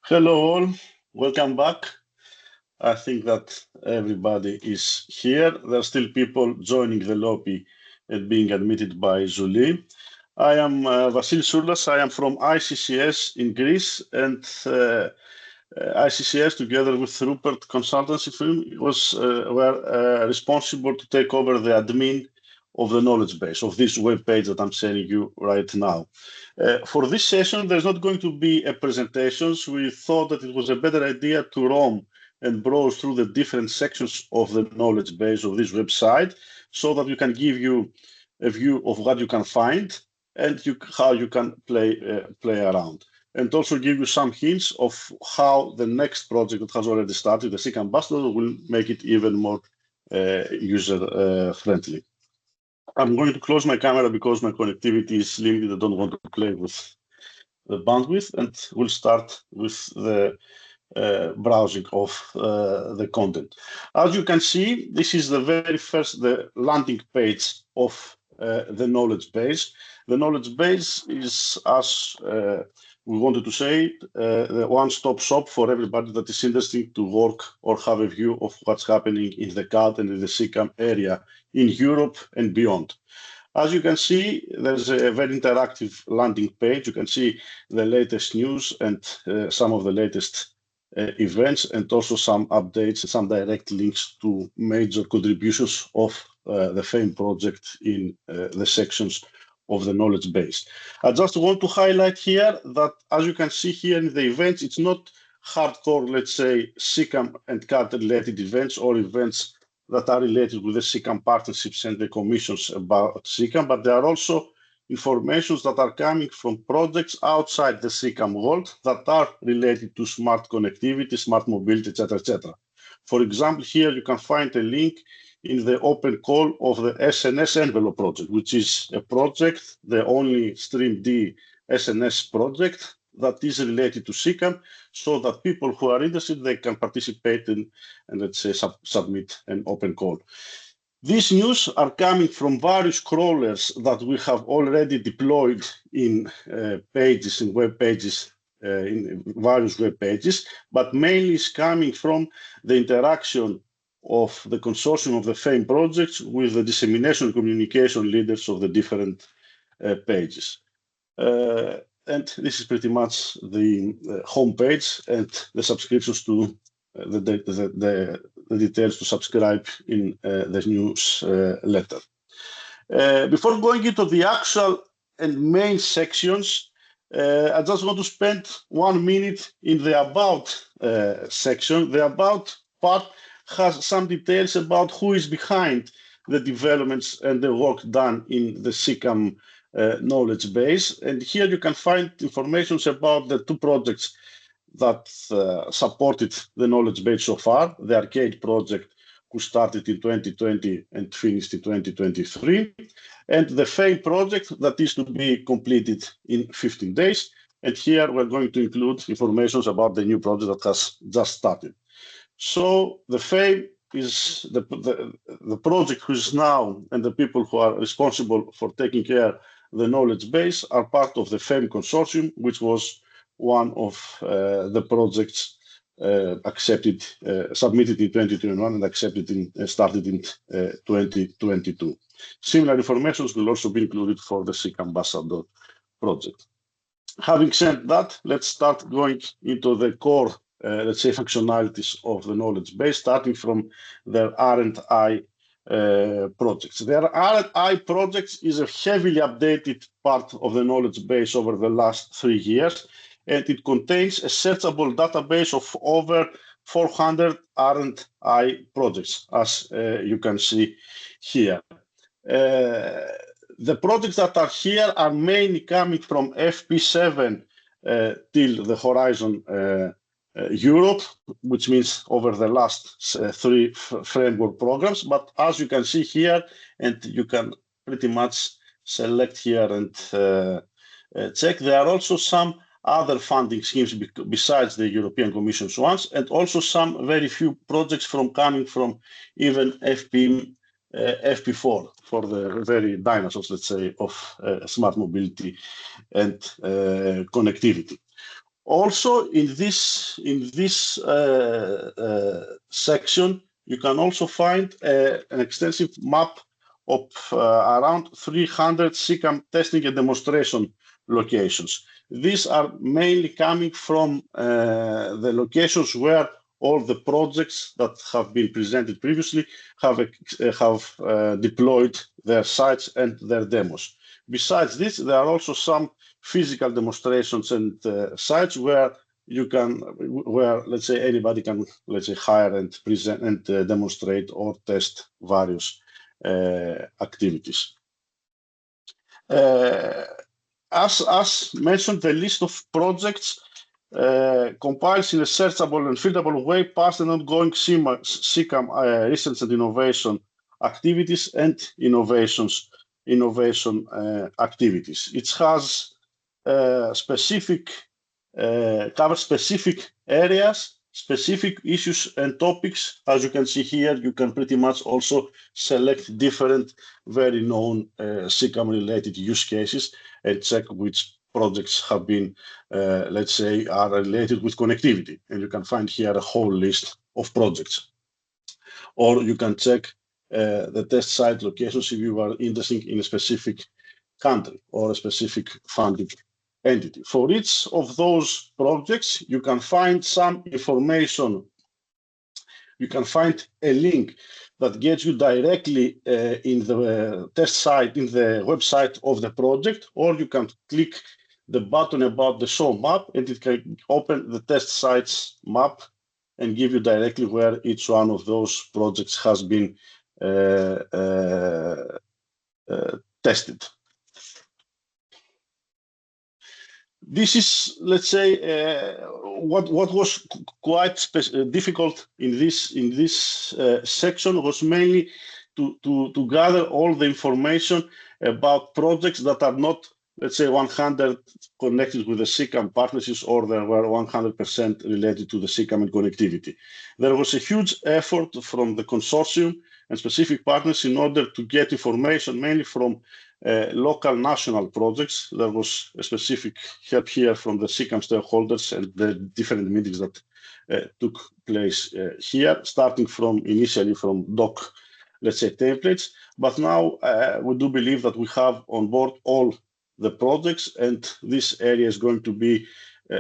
Hello all, welcome back. I think that everybody is here. There are still people joining the lobby and being admitted by Zuli. I am Vasilis Soulas. I am from ICCS in Greece, and ICCS together with Rupert Consultancy Firm were responsible to take over the admin of the knowledge base of this web page that I'm sending you right now. For this session, there's not going to be a presentation. We thought that it was a better idea to roam and browse through the different sections of the knowledge base of this website so that we can give you a view of what you can find and how you can play around. And also give you some hints of how the next project that has already started, the CCAM Ambassador, will make it even more user-friendly. I'm going to close my camera because my connectivity is limited. I don't want to play with the bandwidth, and we'll start with the browsing of the content. As you can see, this is the very first, the landing page of the knowledge base. The knowledge base is, as we wanted to say, the one-stop shop for everybody that is interested to work or have a view of what's happening in the CAD and in the CCAM area in Europe and beyond. As you can see, there's a very interactive landing page. You can see the latest news and some of the latest events, and also some updates and some direct links to major contributions of the FAME project in the sections of the knowledge base. I just want to highlight here that, as you can see here in the events, it's not hardcore, let's say, CCAM and CAD related events or events that are related with the CCAM partnerships and the commissions about CCAM, but there are also informations that are coming from projects outside the CCAM world that are related to smart connectivity, smart mobility, etc., etc. For example, here you can find a link in the open call of the SNS envelope project, which is a project, the only StreamD SNS project that is related to CCAM, so that people who are interested, they can participate in and let's say submit an open call. These news are coming from various crawlers that we have already deployed in pages, in web pages, in various web pages, but mainly is coming from the interaction of the consortium of the FAME projects with the dissemination communication leaders of the different pages. And this is pretty much the homepage and the subscriptions to the details to subscribe in the newsletter. Before going into the actual and main sections, I just want to spend 1 minute in the About section. The About part has some details about who is behind the developments and the work done in the CCAM knowledge base. And here you can find information about the 2 projects that supported the knowledge base so far, the Arcade project, who started in 2020 and finished in 2023, and the FAME project that is to be completed in 15 days. And here we're going to include information about the new project that has just started. So the FAME is the project who is now, and the people who are responsible for taking care of the knowledge base are part of the FAME consortium, which was one of the projects accepted, submitted in 2021 and accepted started in 2022. Similar information will also be included for the CCAM Ambassador project. Having said that, let's start going into the core, let's say, functionalities of the knowledge base, starting from their R&I projects. Their R&I projects is a heavily updated part of the knowledge base over the last 3 years, and it contains a searchable database of over 400 R&I projects, as you can see here. The projects that are here are mainly coming from FP7 till the Horizon Europe, which means over the last 3 framework programs. But as you can see here, and you can pretty much select here and check, there are also some other funding schemes besides the European Commission's ones, and also some very few projects coming from even FP4 for the very dinosaurs, let's say, of smart mobility and connectivity. Also, in this section, you can also find an extensive map of around 300 CCAM testing and demonstration locations. These are mainly coming from the locations where all the projects that have been presented previously have deployed their sites and their demos. Besides this, there are also some physical demonstrations and sites where let's say anybody can, let's say, hire and present and demonstrate or test various activities. As mentioned, the list of projects compiles in a searchable and filterable way past and ongoing CCAM research and innovation activities and innovation activities. It has covers specific areas, specific issues and topics. As you can see here, you can pretty much also select different very known CCAM related use cases and check which projects have been, let's say, are related with connectivity. And you can find here a whole list of projects. Or you can check the test site locations if you are interested in a specific country or a specific funding entity. For each of those projects, you can find some information. You can find a link that gets you directly in the test site, in the website of the project, or you can click the button about the show map, and it can open the test sites map and give you directly where each one of those projects has been tested. This is, let's say, what was quite difficult in this section was mainly to gather all the information about projects that are not, let's say, 100 connected with the CCAM partnerships, or they were 100% related to the CCAM and connectivity. There was a huge effort from the consortium and specific partners in order to get information mainly from local national projects. There was a specific help here from the CCAM stakeholders and the different meetings that took place here, starting from initially from doc, let's say, templates. But now we do believe that we have on board all the projects, and this area is going to be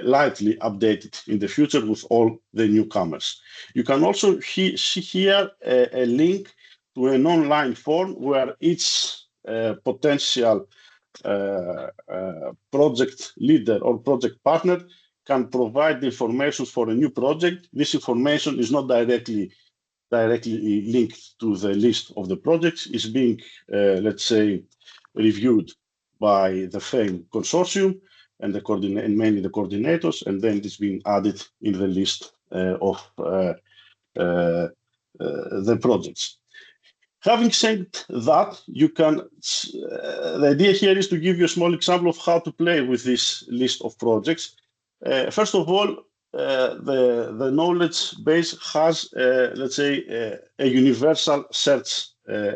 lightly updated in the future with all the newcomers. You can also see here a link to an online form where each potential project leader or project partner can provide the information for a new project. This information is not directly linked to the list of the projects. It's being, let's say, reviewed by the FAME consortium and mainly the coordinators, and then it's being added in the list of the projects. Having said that, you can. The idea here is to give you a small example of how to play with this list of projects. First of all, the knowledge base has, let's say, a universal search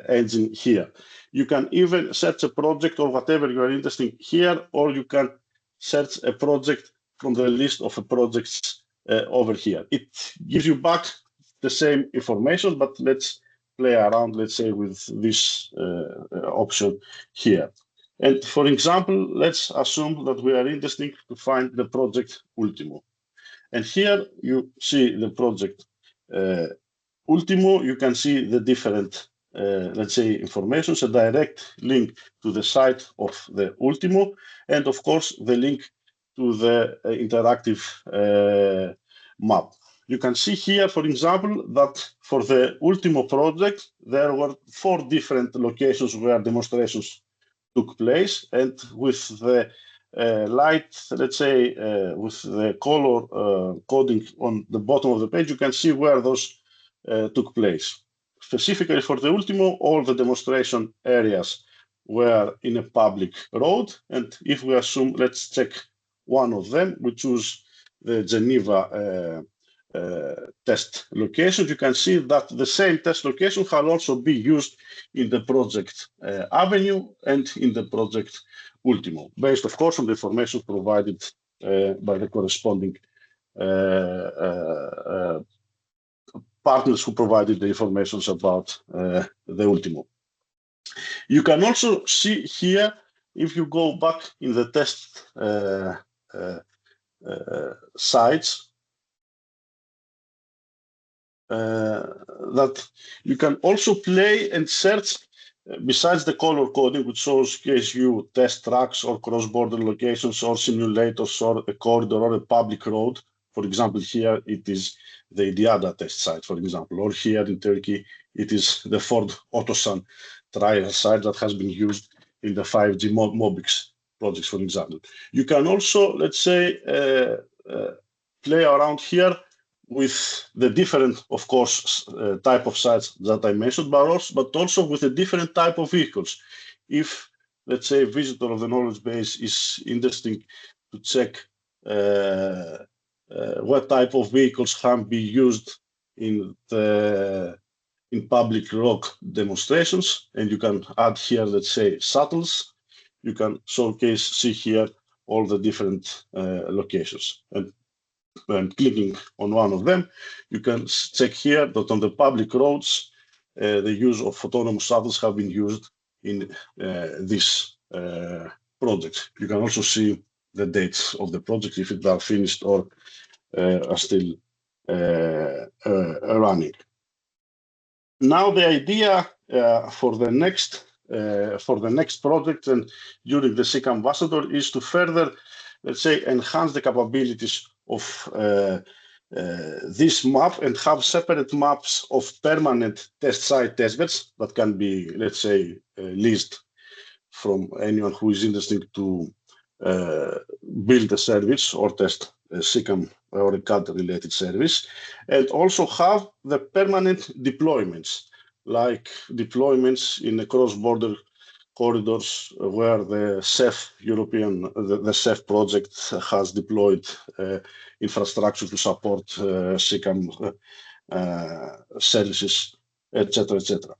engine here. You can even search a project or whatever you are interested in here, or you can search a project from the list of projects over here. It gives you back the same information, but let's play around, let's say, with this option here. And for example, let's assume that we are interested to find the project Ultimo. And here you see the project Ultimo. You can see the different let's say, information, a direct link to the site of the Ultimo, and of course the link to the interactive map. You can see here, for example, that for the Ultimo project, there were 4 different locations where demonstrations took place, and with the light, let's say, with the color coding on the bottom of the page, you can see where those took place. Specifically for the Ultimo, all the demonstration areas were in a public road. And if we assume, let's check one of them, we choose the Geneva test location, you can see that the same test location can also be used in the project Avenue and in the project Ultimo, based, of course, on the information provided by the corresponding partners who provided the information about the Ultimo. You can also see here, if you go back in the test sites, that you can also play and search besides the color coding, which shows case you test tracks or cross-border locations or simulators or a corridor or a public road. For example, here it is the Diada test site, for example, or here in Turkey, it is the Ford Otosan trial site that has been used in the 5G Mobix projects, for example. You can also, let's say, play around here with the different, of course, type of sites that I mentioned, but also with a different type of vehicles. If, let's say, a visitor of the knowledge base is interested to check what type of vehicles can be used in public rock demonstrations, and you can add here, let's say, shuttles. You can see here all the different locations. And clicking on one of them, you can check here that on the public roads, the use of autonomous shuttles have been used in this project. You can also see the dates of the project, if it are finished or are still running. Now the idea for the next project and during the CCAM Ambassador is to further, let's say, enhance the capabilities of this map and have separate maps of permanent test site testbeds that can be, let's say, leased from anyone who is interested to build a service or test a CCAM or a CAD related service, and also have the permanent deployments, like deployments in the cross-border corridors where the CEF the CEF project has deployed infrastructure to support CCAM services, etc., etc.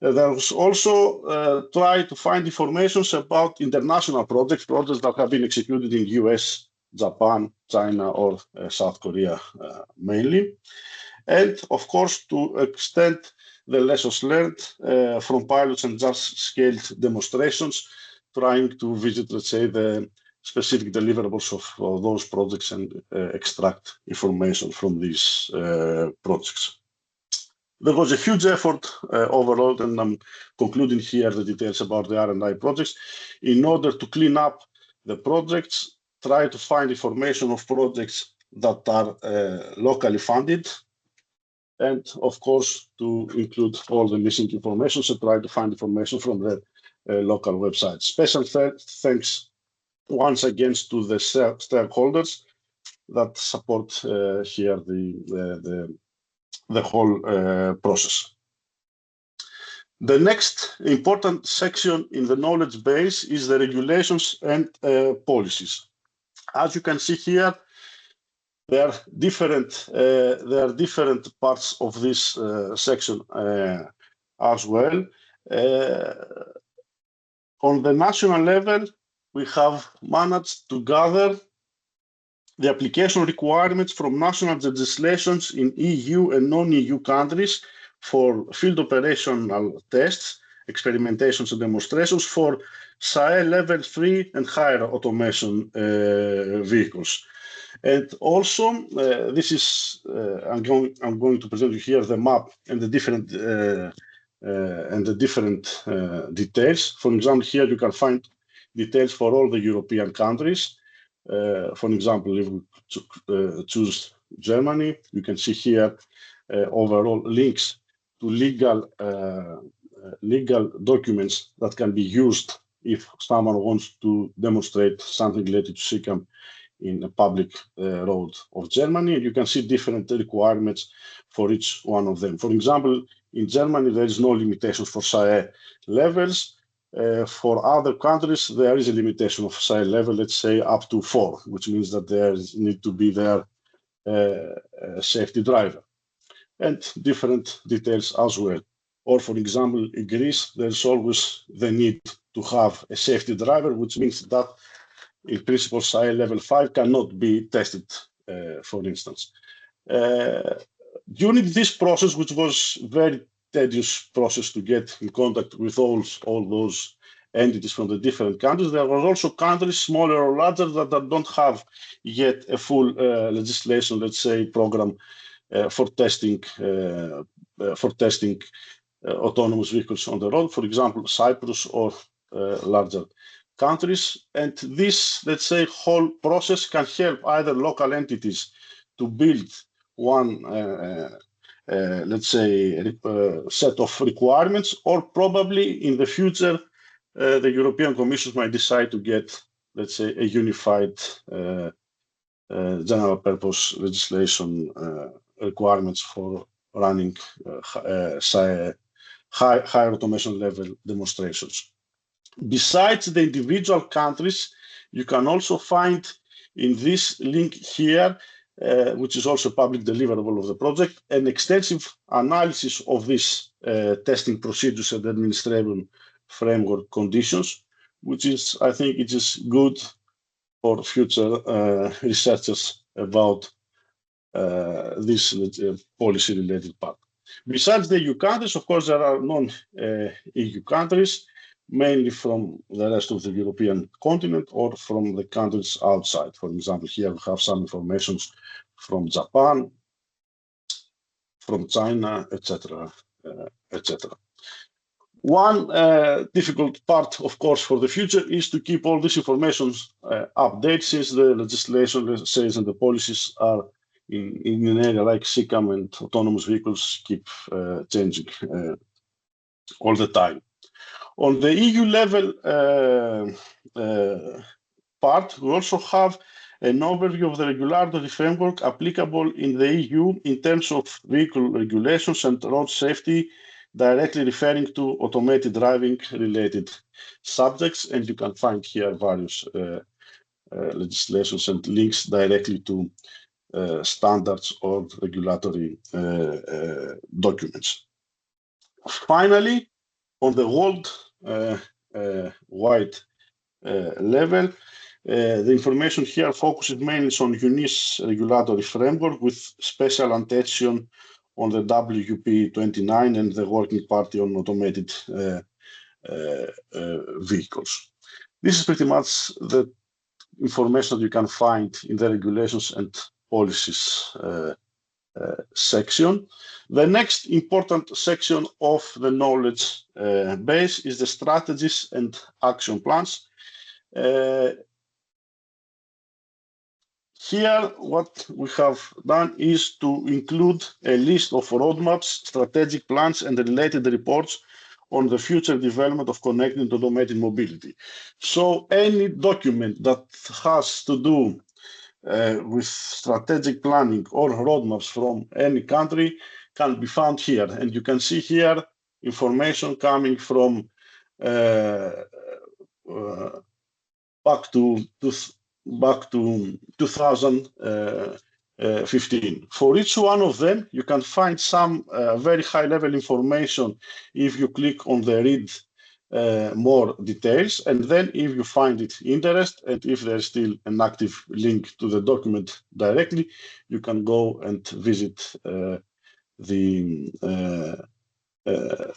There was also try to find information about international projects that have been executed in US, Japan, China, or South Korea mainly. And of course, to extend the lessons learned from pilots and just scaled demonstrations, trying to visit, let's say, the specific deliverables of those projects and extract information from these projects. There was a huge effort overall, and I'm concluding here the details about the R&I projects, in order to clean up the projects, try to find information of projects that are locally funded, and of course to include all the missing information, so try to find information from the local websites. Special thanks once again to the stakeholders that support here the whole process. The next important section in the knowledge base is the regulations and policies. As you can see here, there are different parts of this section as well. On the national level, we have managed to gather the application requirements from national legislations in EU and non-EU countries for field operational tests, experimentations and demonstrations for SAE level 3 and higher automation vehicles. And also, this is I'm going to present you here the map and the different details. For example, here you can find details for all the European countries. For example, if we choose Germany, you can see here overall links to legal documents that can be used if someone wants to demonstrate something related to CCAM in a public road of Germany. You can see different requirements for each one of them. For example, in Germany, there is no limitations for SAE levels. For other countries, there is a limitation of SAE level, let's say up to 4, which means that there need to be there a safety driver, and different details as well. Or for example, in Greece, there's always the need to have a safety driver, which means that in principle, SAE level 5 cannot be tested, for instance. During this process, which was very tedious process to get in contact with all those entities from the different countries, there were also countries, smaller or larger, that don't have yet a full legislation, let's say, program for testing autonomous vehicles on the road, for example, Cyprus or larger countries. And this, let's say, whole process can help either local entities to build one, let's say, set of requirements, or probably in the future, the European Commission might decide to get, let's say, a unified general purpose legislation requirements for running high automation level demonstrations. Besides the individual countries, you can also find in this link here, which is also public deliverable of the project, an extensive analysis of these testing procedures and administration framework conditions, which is, I think it is good for future researchers about this policy-related part. Besides the EU countries, of course, there are non-EU countries, mainly from the rest of the European continent or from the countries outside. For example, here we have some information from Japan, from China, etc., etc. One difficult part, of course, for the future is to keep all this information updated, since the legislation says and the policies are in an area like CCAM and autonomous vehicles keep changing all the time. On the EU level part, we also have an overview of the regulatory framework applicable in the EU in terms of vehicle regulations and road safety, directly referring to automated driving related subjects. And you can find here various legislations and links directly to standards or regulatory documents. Finally, on the world-wide level, the information here focuses mainly on UNIS regulatory framework with special attention on the WP29 and the Working Party on Automated Vehicles. This is pretty much the information that you can find in the regulations and policies section. The next important section of the knowledge base is the strategies and action plans. Here, what we have done is to include a list of roadmaps, strategic plans, and related reports on the future development of connected and automated mobility. So any document that has to do with strategic planning or roadmaps from any country can be found here. And you can see here information coming from back to 2015. For each one of them, you can find some very high-level information if you click on the read more details, and then if you find it interest, and if there's still an active link to the document directly, you can go and visit the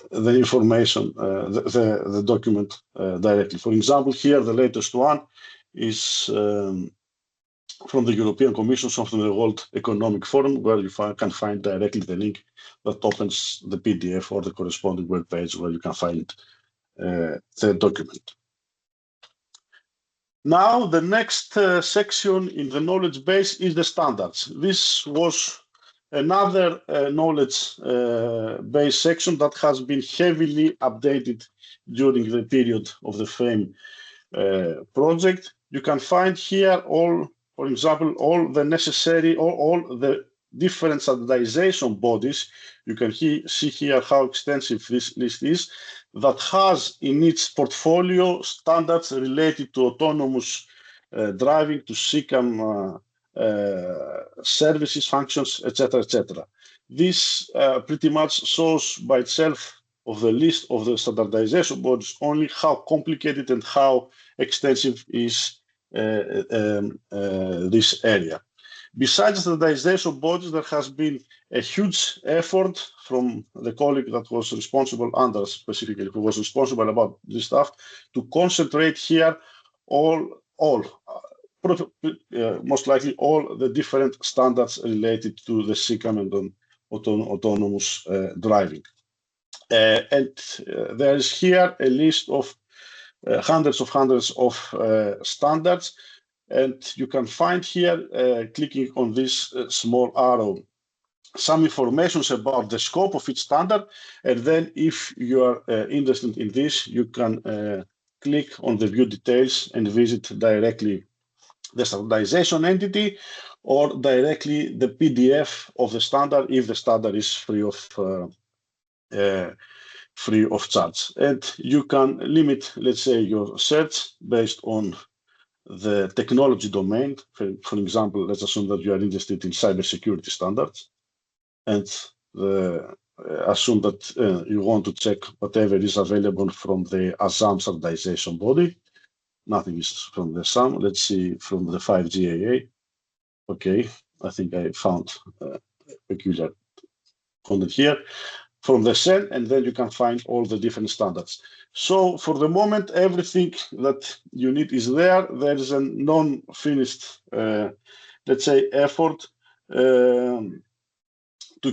information, the document directly. For example, here the latest one is from the European Commission, from the World Economic Forum, where you can find directly the link that opens the PDF or the corresponding web page where you can find the document. Now, the next section in the knowledge base is the standards. This was another knowledge base section that has been heavily updated during the period of the FAME project. You can find here all, for example, all the necessary, all the different standardization bodies. You can see here how extensive this list is, that has in its portfolio standards related to autonomous driving, to CCAM services, functions, etc., etc. This pretty much shows by itself of the list of the standardization bodies only how complicated and how extensive is this area. Besides standardization bodies, there has been a huge effort from the colleague that was responsible, Anders specifically, who was responsible about this stuff, to concentrate here most likely all the different standards related to the CCAM and autonomous driving. And there is here a list of hundreds of standards. And you can find here, clicking on this small arrow, some information about the scope of each standard. And then if you are interested in this, you can click on the view details and visit directly the standardization entity or directly the PDF of the standard if the standard is free of charge. And you can limit, let's say, your search based on the technology domain. For example, let's assume that you are interested in cybersecurity standards, and assume that you want to check whatever is available from the ASAM standardization body. Nothing is from the ASAM. Let's see from the 5GAA. Okay, I think I found peculiar content here. From the CEN, and then you can find all the different standards. So for the moment, everything that you need is there. There is a non-finished, let's say, effort to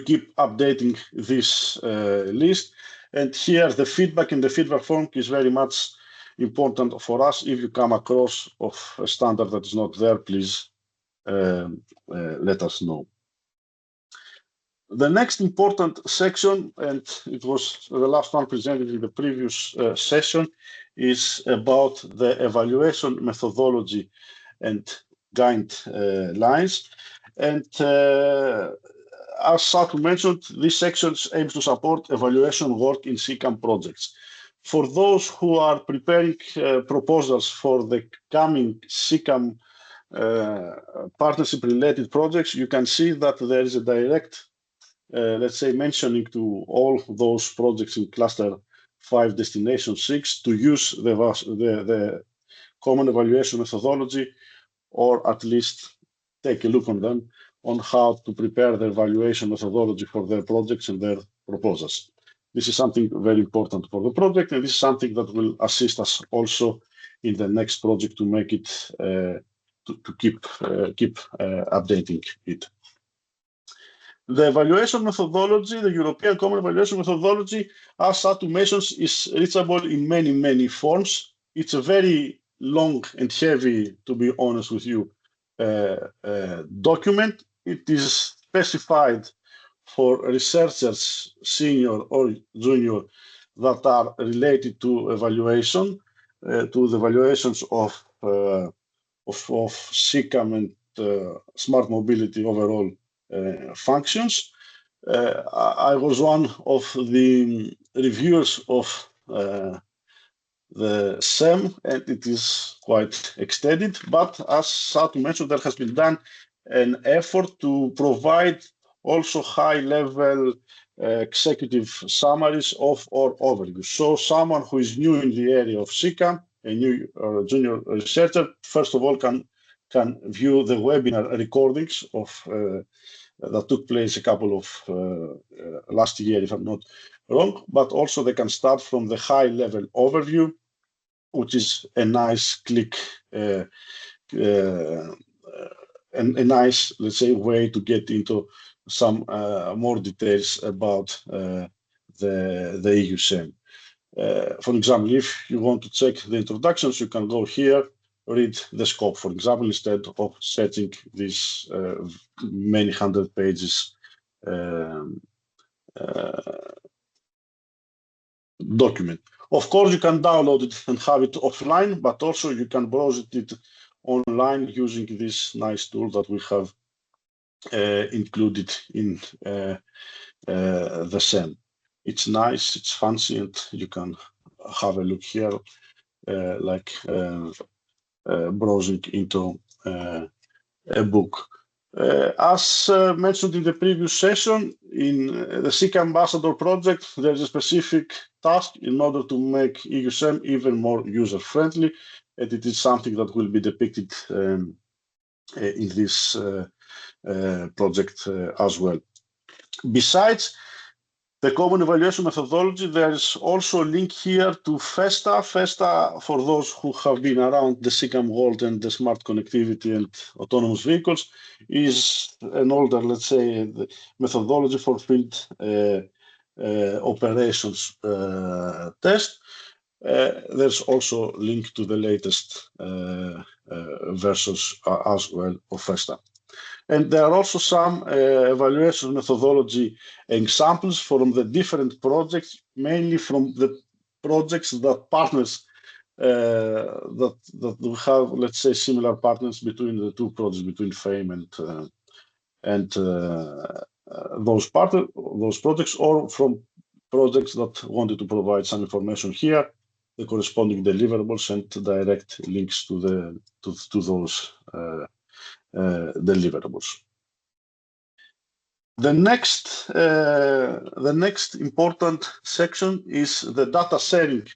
keep updating this list. And here, the feedback in the feedback form is very much important for us. If you come across of a standard that is not there, please let us know. The next important section, and it was the last one presented in the previous session, is about the evaluation methodology and guidelines. And as Satu mentioned, this section aims to support evaluation work in CCAM projects. For those who are preparing proposals for the coming CCAM partnership-related projects, you can see that there is a direct let's say, mentioning to all those projects in cluster 5 destination 6 to use the common evaluation methodology, or at least take a look on them on how to prepare the evaluation methodology for their projects and their proposals. This is something very important for the project, and this is something that will assist us also in the next project to make it to keep updating it. The evaluation methodology, the European Common Evaluation Methodology, as Satu mentions, is reachable in many forms. It's a very long and heavy, to be honest with you, document. It is specified for researchers, senior or junior, that are related to evaluation, to the evaluations of CCAM and smart mobility overall functions. I was one of the reviewers of the SEM, and it is quite extended, but as Satu mentioned, there has been done an effort to provide also high-level executive summaries of our overview. So someone who is new in the area of CCAM, a new junior researcher, first of all can view the webinar recordings of that took place a couple of last year, if I'm not wrong, but also they can start from the high-level overview, which is a nice click, a nice, let's say, way to get into some more details about the EU SEM. For example, if you want to check the introductions, you can go here, read the scope, for example, instead of searching this many hundred pages document. Of course, you can download it and have it offline, but also you can browse it online using this nice tool that we have included in the SEM. It's nice, it's fancy, and you can have a look here, like browsing into a book. As mentioned in the previous session, in the CCAM Ambassador project, there is a specific task in order to make EU SEM even more user-friendly. and it is something that will be depicted in this project as well. Besides the common evaluation methodology, there is also a link here to FESTA. FESTA, for those who have been around the CCAM world and the smart connectivity and autonomous vehicles, is an older, let's say, the methodology for field operations test. There's also a link to the latest versions as well of FESTA. And there are also some evaluation methodology examples from the different projects, mainly from the projects that partners that we have, let's say, similar partners between the two projects, between FAME and those projects, or from projects that wanted to provide some information here, the corresponding deliverables and direct links to those deliverables. The next important section is the data sharing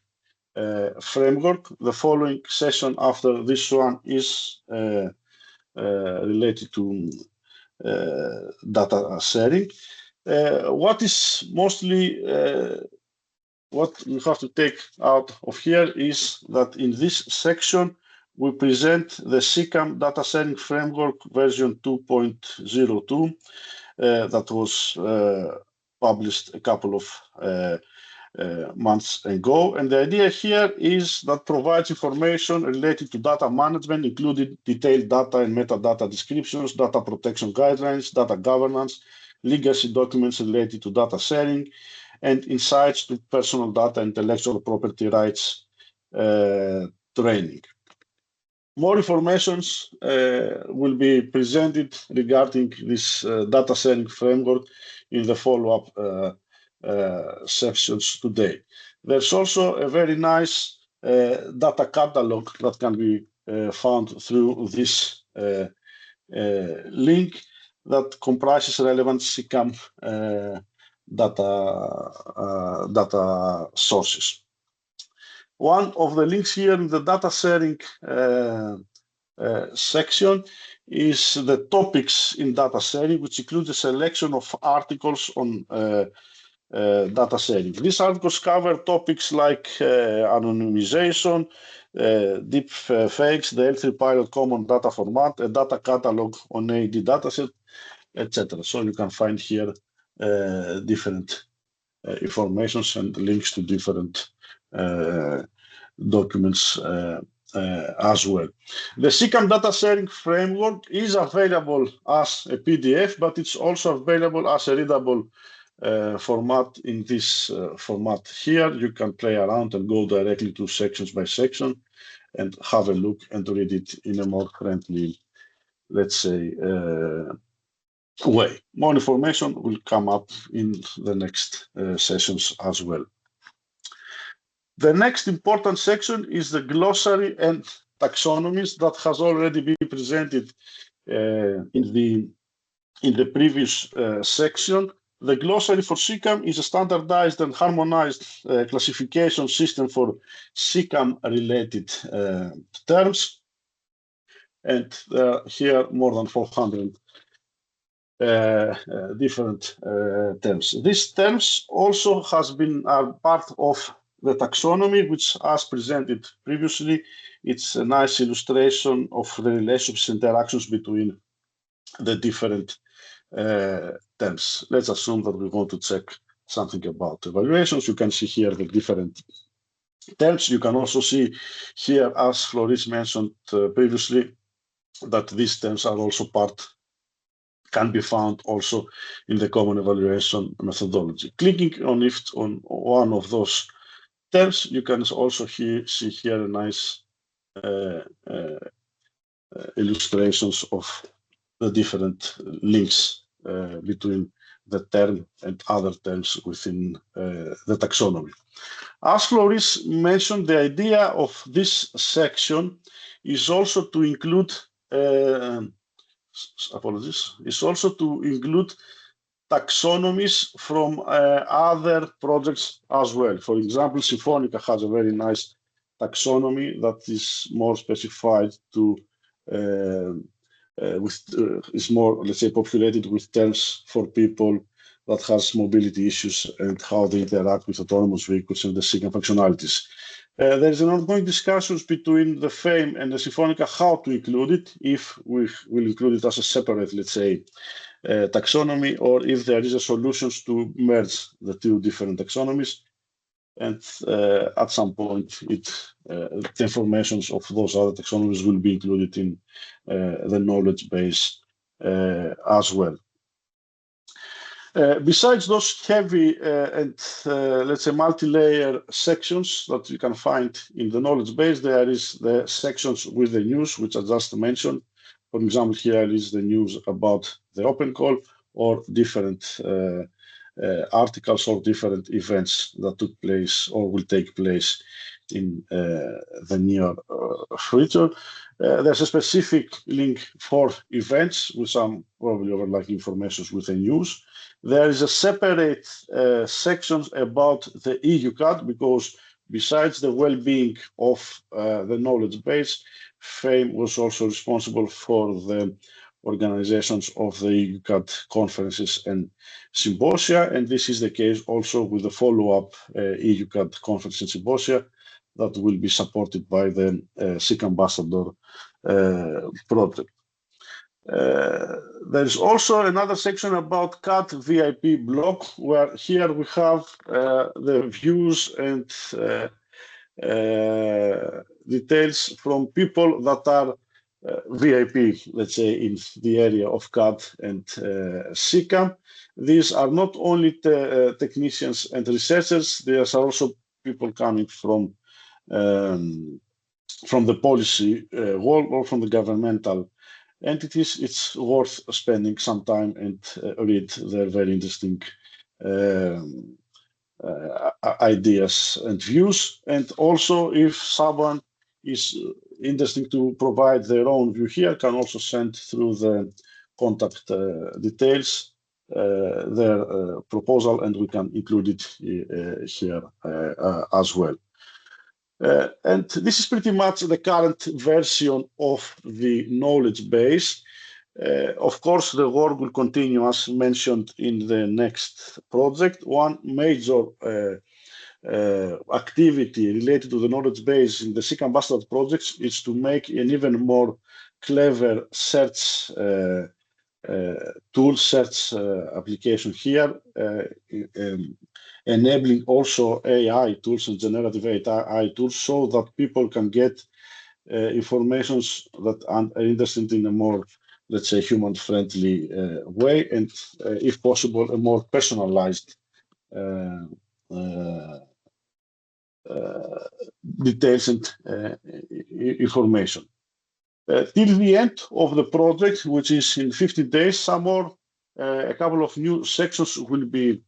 framework. The following session after this one is related to data sharing. What is mostly what you have to take out of here is that in this section we present the CCAM data sharing framework version 2.02 that was published a couple of months ago. And the idea here is that provides information related to data management, including detailed data and metadata descriptions, data protection guidelines, data governance, legacy documents related to data sharing, and insights to personal data, intellectual property rights training. More information will be presented regarding this data sharing framework in the follow-up sections today. There's also a very nice data catalog that can be found through this link that comprises relevant CCAM data sources. One of the links here in the data sharing section is the topics in data sharing, which includes a selection of articles on data sharing. These articles cover topics like anonymization, deep fakes, the L3 pilot common data format, a data catalog on AD dataset, etc. So you can find here different informations and links to different documents as well. The CCAM data sharing framework is available as a PDF, but it's also available as a readable format in this format here. You can play around and go directly to sections by section and have a look and read it in a more friendly, let's say, way. More information will come up in the next sessions as well. The next important section is the glossary and taxonomies that has already been presented in the previous section. The glossary for CCAM is a standardized and harmonized classification system for CCAM-related terms. And here more than 400 different terms. These terms also are part of the taxonomy, which, as presented previously, it's a nice illustration of the relationships, interactions between the different terms. Let's assume that we want to check something about evaluations. You can see here the different terms. You can also see here, as Floris mentioned previously, that these terms are also can be found also in the common evaluation methodology. Clicking on one of those terms, you can also see here a nice illustrations of the different links between the term and other terms within the taxonomy. As Floris mentioned, the idea of this section is also to include taxonomies from other projects as well. For example, Symphonica has a very nice taxonomy that is more specified to is more, let's say, populated with terms for people that has mobility issues and how they interact with autonomous vehicles and the CCAM functionalities. There is an ongoing discussions between the FAME and the Symphonica how to include it, if we will include it as a separate, let's say, taxonomy, or if there is a solution to merge the two different taxonomies. And at some point, the information of those other taxonomies will be included in the knowledge base as well. Besides those heavy and let's say multi-layer sections that you can find in the knowledge base, there is the sections with the news, which I just mentioned. For example, here is the news about the open call or different articles or different events that took place or will take place in the near future. There's a specific link for events with some probably overlapping information with the news. There is a separate section about the EU CAD, because besides the well-being of the knowledge base, FAME was also responsible for the organizations of the EU CAD conferences and symposia, and this is the case also with the follow-up EU CAD conference and symposia that will be supported by the SIC Ambassador project. There's also another section about CAD VIP block, where here we have the views and details from people that are VIP, let's say, in the area of CAD and CCAM. These are not only technicians and researchers, there are also people coming from the policy world or from the governmental entities. It's worth spending some time and read their very interesting ideas and views. And also, if someone is interesting to provide their own view here, can also send through the contact details their proposal, and we can include it here as well. And this is pretty much the current version of the knowledge base. Of course, the work will continue as mentioned in the next project. One major activity related to the knowledge base in the SIC Ambassador projects is to make an even more clever search tool, search application here, enabling also AI tools and generative AI tools so that people can get information that are interested in a more, let's say, human-friendly way, and if possible, a more personalized details and information. Till the end of the project, which is in 15 days, some more, a couple of new sections will be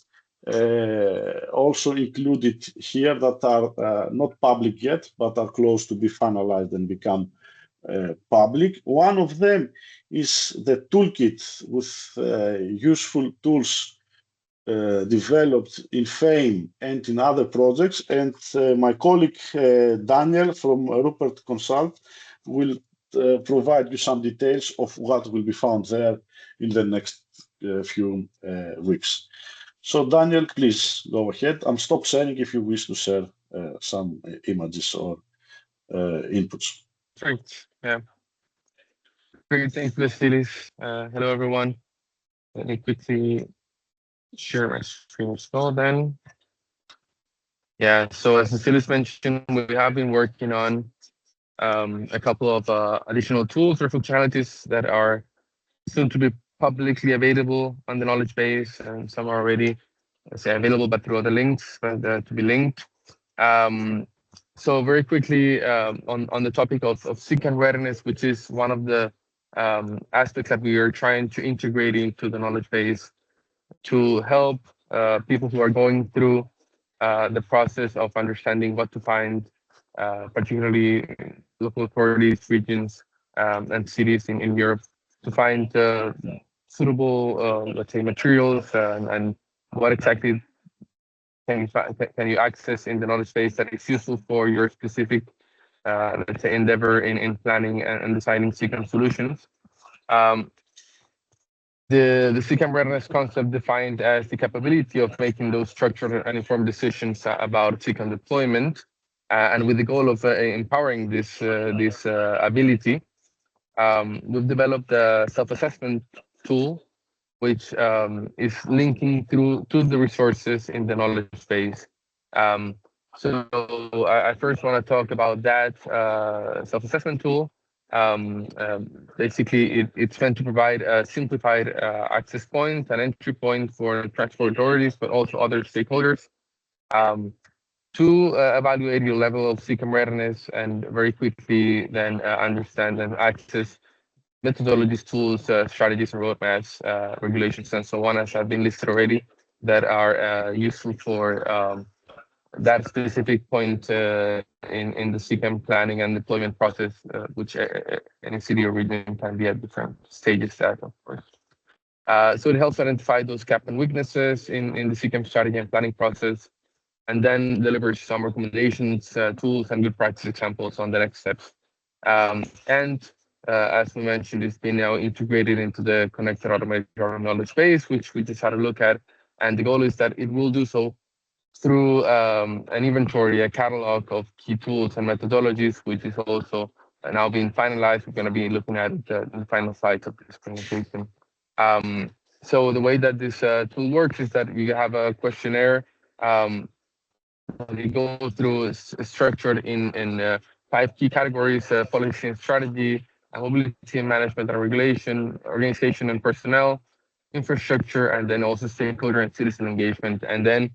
also included here that are not public yet, but are close to be finalized and become public. One of them is the toolkit with useful tools developed in FAME and in other projects. And my colleague Daniel from Rupert Consult will provide you some details of what will be found there in the next few weeks. So Daniel, please go ahead and stop sharing if you wish to share some images or inputs. Perfect. Yeah. Great. Thanks, Vasilis. Hello, everyone. Let me quickly share my screen as well then. Yeah, so as Vasilis mentioned, we have been working on a couple of additional tools or functionalities that are soon to be publicly available on the knowledge base, and some are already, let's say, available, but through other links to be linked. So very quickly on the topic of CCAM-readiness, which is one of the aspects that we are trying to integrate into the knowledge base to help people who are going through the process of understanding what to find, particularly local authorities, regions, and cities in Europe, to find suitable, let's say, materials and what exactly can you access in the knowledge base that is useful for your specific let's say, endeavor in planning and designing CCAM solutions. The CCAM readiness concept defined as the capability of making those structured and informed decisions about CCAM deployment, and with the goal of empowering this ability, we've developed a self-assessment tool, which is linking through to the resources in the knowledge base. So I first want to talk about that self-assessment tool. Basically, it's meant to provide a simplified access point, an entry point for transport authorities, but also other stakeholders, to evaluate your level of CCAM readiness and very quickly then understand and access methodologies, tools, strategies, and roadmaps, regulations, and so on, as have been listed already, that are useful for that specific point in the CCAM planning and deployment process, which any city or region can be at different stages at, of course. So it helps identify those gaps and weaknesses in the CCAM strategy and planning process, and then delivers some recommendations, tools, and good practice examples on the next steps. And as we mentioned, it's been now integrated into the connected automated knowledge base, which we just had a look at. And the goal is that it will do so through an inventory, a catalog of key tools and methodologies, which is also now being finalized. We're going to be looking at the final slides of this presentation. So the way that this tool works is that you have a questionnaire. You go through structured in 5 key categories: policy and strategy, mobility and management and regulation, organization and personnel, infrastructure, and then also stakeholder and citizen engagement. And then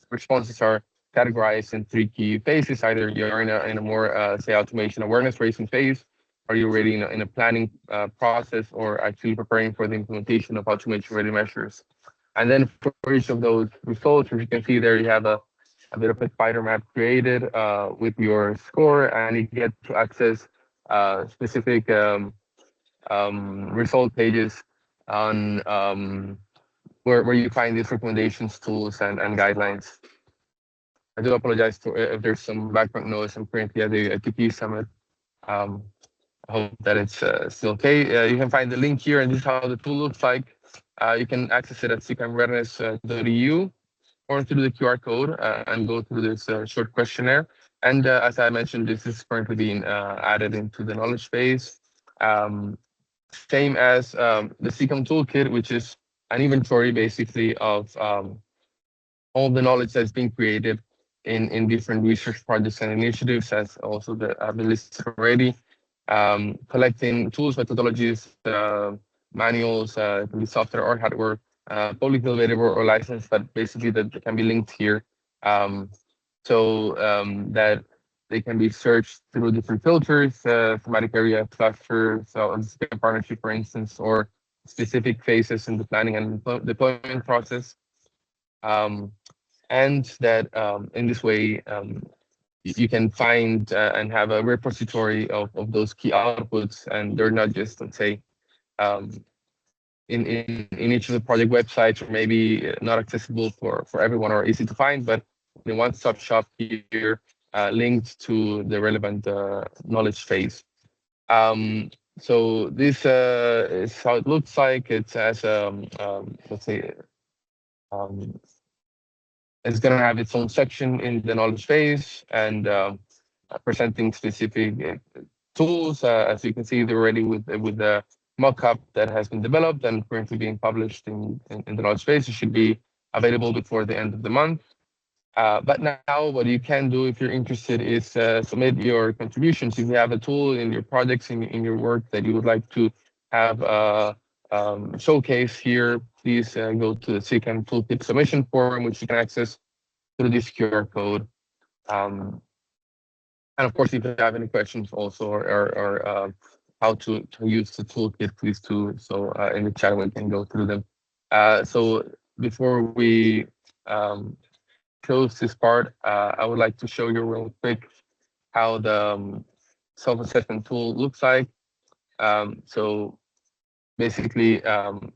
responses are categorized in 3 key phases. Either you're in a more, say, automation awareness raising phase, or you're already in a planning process, or actually preparing for the implementation of automation ready measures. And then for each of those results, as you can see there, you have a bit of a spider map created with your score, and you get to access specific result pages on where you find these recommendations, tools, and guidelines. I do apologize for if there's some background noise. I'm currently at the TP Summit. I hope that it's still okay. You can find the link here, and this is how the tool looks like. You can access it at CCAM-readiness.eu, or through the QR code and go through this short questionnaire. And as I mentioned, this is currently being added into the knowledge base. Same as the CCAM Toolkit, which is an inventory basically of all the knowledge that's being created in different research projects and initiatives, as also have been listed already. Collecting tools, methodologies, manuals, it can be software or hardware, publicly available or licensed, but basically that can be linked here, so that they can be searched through different filters, thematic area, clusters, so on CCAM Partnership, for instance, or specific phases in the planning and deployment process. And that in this way, you can find and have a repository of those key outputs, and they're not just, let's say, in each of the project websites, or maybe not accessible for everyone or easy to find, but in one-stop shop here, linked to the relevant knowledge phase. So this is how it looks like. It has, let's say, it's going to have its own section in the knowledge base, and presenting specific tools. As you can see, they're already with the mock-up that has been developed and currently being published in the knowledge base. It should be available before the end of the month. But now what you can do if you're interested is submit your contributions. If you have a tool in your projects, in your work that you would like to have showcase here, please go to the CCAM Toolkit submission form, which you can access through this QR code. And of course, if you have any questions also, or how to use the toolkit, please do so in the chat. We can go through them. So before we close this part, I would like to show you real quick how the self-assessment tool looks like. So basically,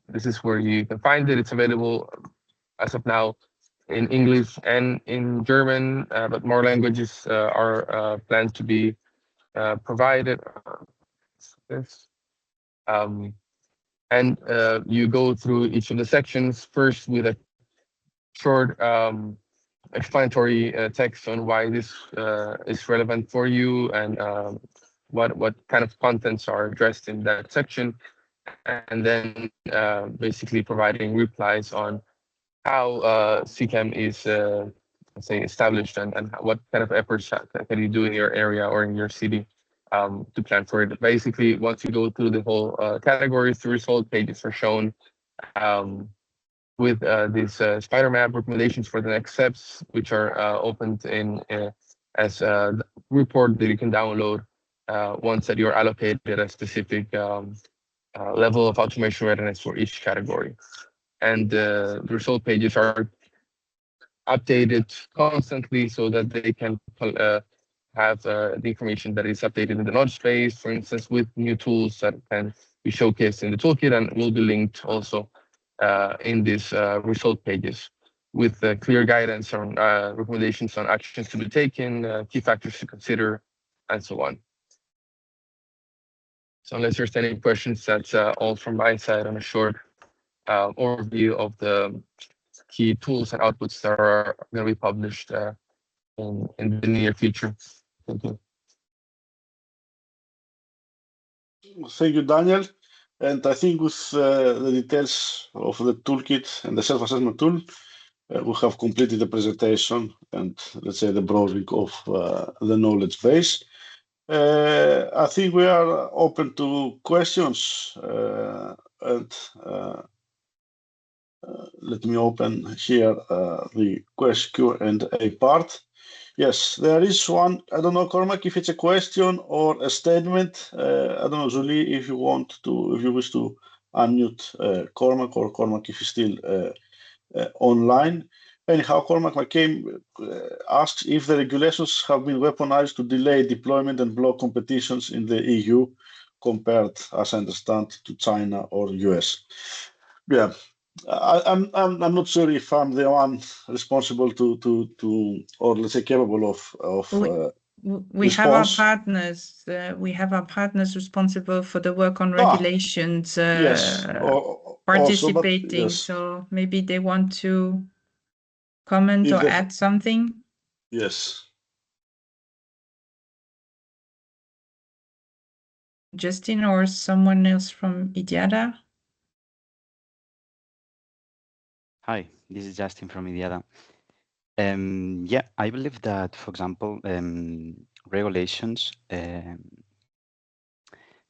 this is where you can find it. It's available as of now in English and in German, but more languages are planned to be provided. This. And you go through each of the sections first with a short explanatory text on why this is relevant for you and what kind of contents are addressed in that section, and then basically providing replies on how CCAM is, let's say, established and what kind of efforts can you do in your area or in your city to plan for it. Basically, once you go through the whole categories, the result pages are shown with these spider map recommendations for the next steps, which are opened in as a report that you can download once that you're allocated a specific level of automation readiness for each category. And the result pages are updated constantly so that they can have the information that is updated in the knowledge base, for instance, with new tools that can be showcased in the toolkit and will be linked also in these result pages with clear guidance on recommendations on actions to be taken, key factors to consider, and so on. So unless there's any questions, that's all from my side on a short overview of the key tools and outputs that are going to be published in the near future. Thank you. Thank you, Daniel. And I think with the details of the toolkit and the self-assessment tool, we have completed the presentation and, let's say, the browsing of the knowledge base. I think we are open to questions, and let me open here the Q&A part. Yes, there is one. I don't know, Cormac, if it's a question or a statement. I don't know, Julie, if you wish to unmute Cormac, or Cormac if he's still online. Anyhow, Cormac McCain asks if the regulations have been weaponized to delay deployment and block competitions in the EU compared, as I understand, to China or US. Yeah, I'm not sure if I'm the one responsible to or let's say capable of we have our partners. We have our partners responsible for the work on regulations. Yes, participating. Also, yes. So maybe they want to comment or add something. Yes. Justin or someone else from IDIADA? Hi, this is Justin from IDIADA. Yeah, I believe that, for example, regulations, the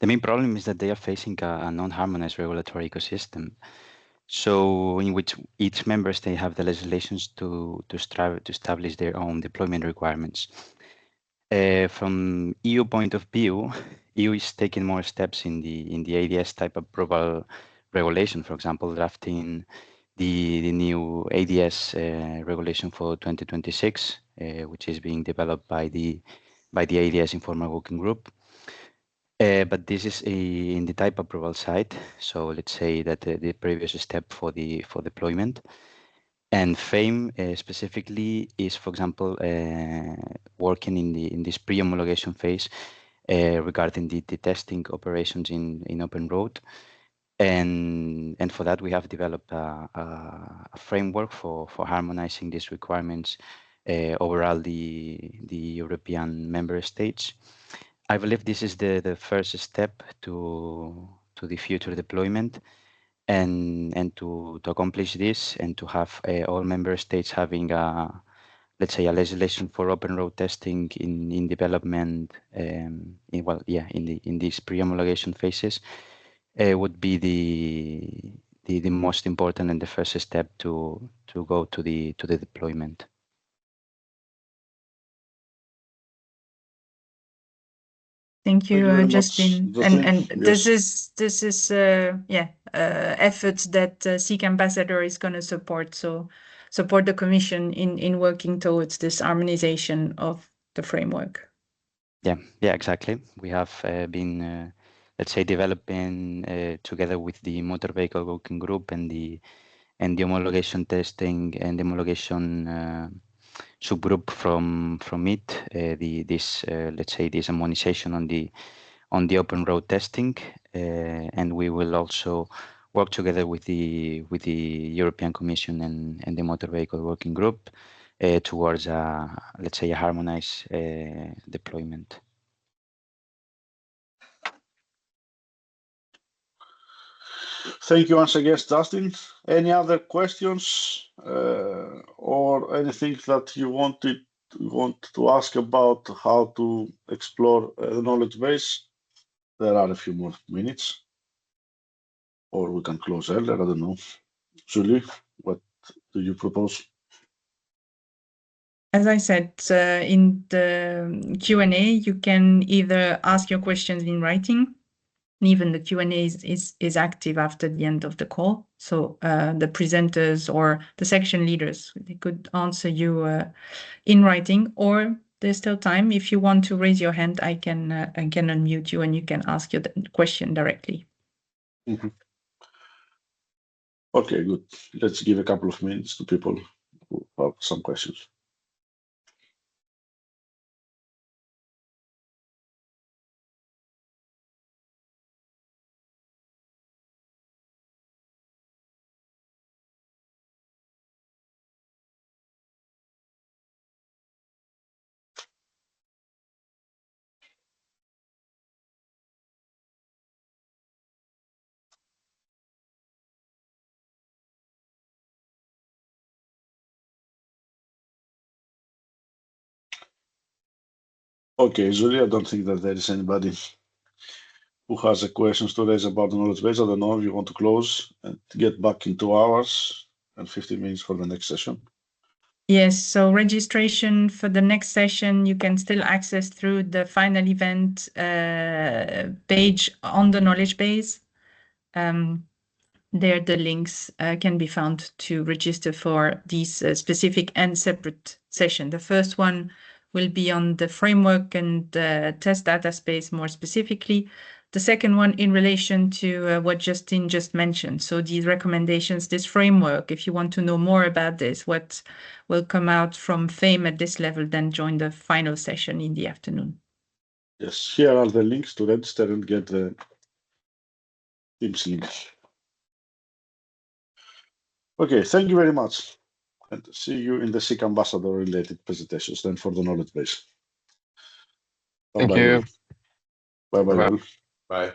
main problem is that they are facing a non-harmonized regulatory ecosystem. So in which each member state have the legislations to strive to establish their own deployment requirements. From EU point of view, EU is taking more steps in the ADS type approval regulation, for example, drafting the new ADS regulation for 2026, which is being developed by the ADS informal working group. But this is in the type approval side. So let's say that the previous step for deployment. And FAME specifically is, for example, working in this pre-homologation phase regarding the testing operations in open road. And for that, we have developed a framework for harmonizing these requirements over all the European member states. I believe this is the first step to the future deployment, and to accomplish this and to have all member states having let's say a legislation for open road testing in development in these pre-homologation phases would be the most important and the first step to go to the deployment. Thank you, Justin. And yes. this is efforts that CCAM Ambassador is going to support. So support the Commission in working towards this harmonization of the framework. Yeah, exactly. We have been, let's say, developing together with the motor vehicle working group and the and the homologation testing and the homologation subgroup from it. This let's say this harmonization on the open road testing, and we will also work together with the European Commission and the Motor Vehicle Working Group towards let's say a harmonized deployment. Thank you once again, Justin. Any other questions or anything that you want to ask about how to explore the knowledge base? There are a few more minutes, or we can close earlier. I don't know. Julie, what do you propose? As I said, in the Q&A, you can either ask your questions in writing. Even the Q&A is active after the end of the call. So the presenters or the section leaders, they could answer you in writing, or there's still time. If you want to raise your hand, I can unmute you and you can ask your question directly. Mm-hmm. Okay, good. Let's give a couple of minutes to people who have some questions. Okay, Julie, I don't think that there is anybody who has a questions to raise about the knowledge base. I don't know if you want to close and get back in 2 hours and 50 minutes for the next session. Yes, so registration for the next session, you can still access through the final event page on the knowledge base. There, the links can be found to register for these specific and separate session. The first one will be on the framework and test data space more specifically. The second one in relation to what Justin just mentioned. So these recommendations, this framework, if you want to know more about this, what will come out from FAME at this level, then join the final session in the afternoon. Yes, here are the links to register and get the Teams link. Okay, thank you very much. And see you in the SIG Ambassador related presentations then for the knowledge base. Thank you. Bye-bye. Bye-bye. Bye.